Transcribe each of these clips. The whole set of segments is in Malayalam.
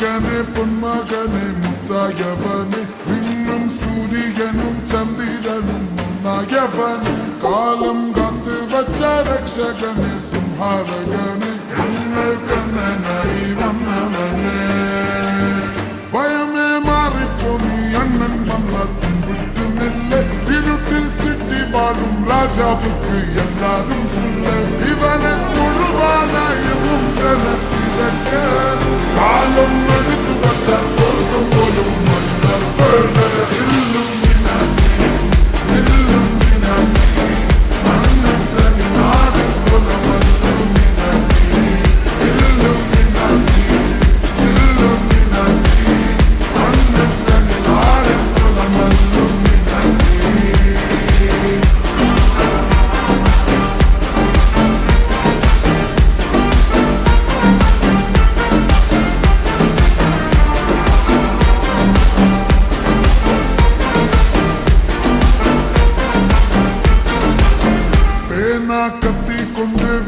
മകനെ പൊന്മകനെ മുത്തായവനെ നിന്നും സൂര്യനും ചന്ദ്രനും ഒന്നായവനെ കാലം കാത്ത് വച്ച രക്ഷകനെ സംഹാരകനെ നിങ്ങൾ കണ്ണനായി വന്നവനെ ഭയമേ മാറിപ്പോ നീ അണ്ണൻ വന്ന തുമ്പിട്ടുന്നില്ല ഇരുട്ടിൽ സിറ്റി വാഴും രാജാവുക്ക് എല്ലാരും സുല്ല ഇവനെ തൊഴുവാനായും ജനത്തിലൊക്കെ കാലം എടുത്തു വച്ചാൽ സ്വർഗം പോലും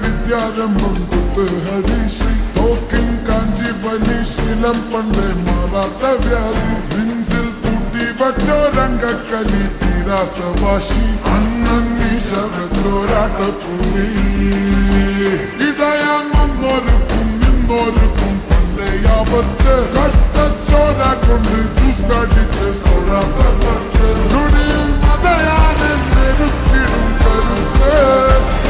വിദ്യാരംഭം കുത്ത് ഹരിശ്രീ തോക്കിൻ കാഞ്ചി വലി ശീലം പണ്ടേ മാറാത്ത വ്യാധി നെഞ്ചിൽ പൂട്ടി വച്ചോരംഗക്കലി തീരാത്ത വാശി അണ്ണൻ മീശ വെച്ചോരാട്ട പുലി ഇതയാങ്ങൊന്നൊരുക്കും നിന്നൊരുക്കും പണ്ടേ ആപത്ത് കട്ടച്ചോര കൊണ്ട് ജ്യൂസടിച്ച് സോഡ സർവത്ത് നുടിയിൽ മതയാനെ നെരുത്തിടും കരുത്ത്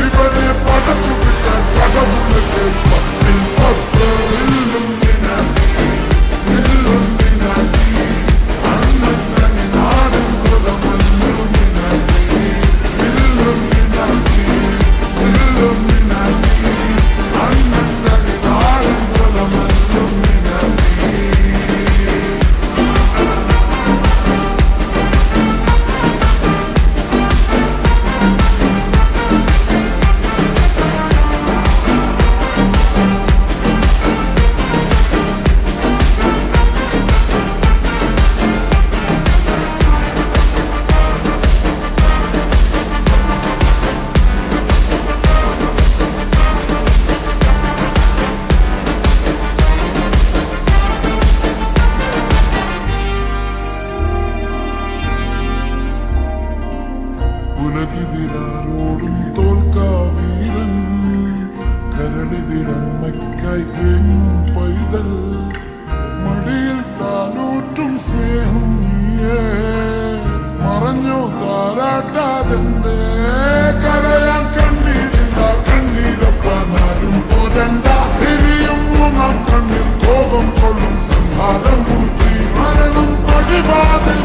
ഇവനെ പടച്ചു വിട്ടാൽ കടമുള്ളത്തെ പത്തിൽ പത്ത് ഉലകിതിരാരോടും തോൽക്കാവീരൻ കരളിതിരമ്മയ്ക്കായി തേങ്ങും പൈതൽ മടിയിൽ താനൂറ്റും സ്നേഹം നീയേ മറഞ്ഞോ താരാട്ടാതെന്തേ കരയാൻ കണ്ണീരില്ല കണ്ണീരപ്പാനാരും പോരണ്ട എരിയും മൂന്നാം കണ്ണിൽ കോപം കൊള്ളും സംഹാരം മൂർത്തി മരണം പടിവാതിൽ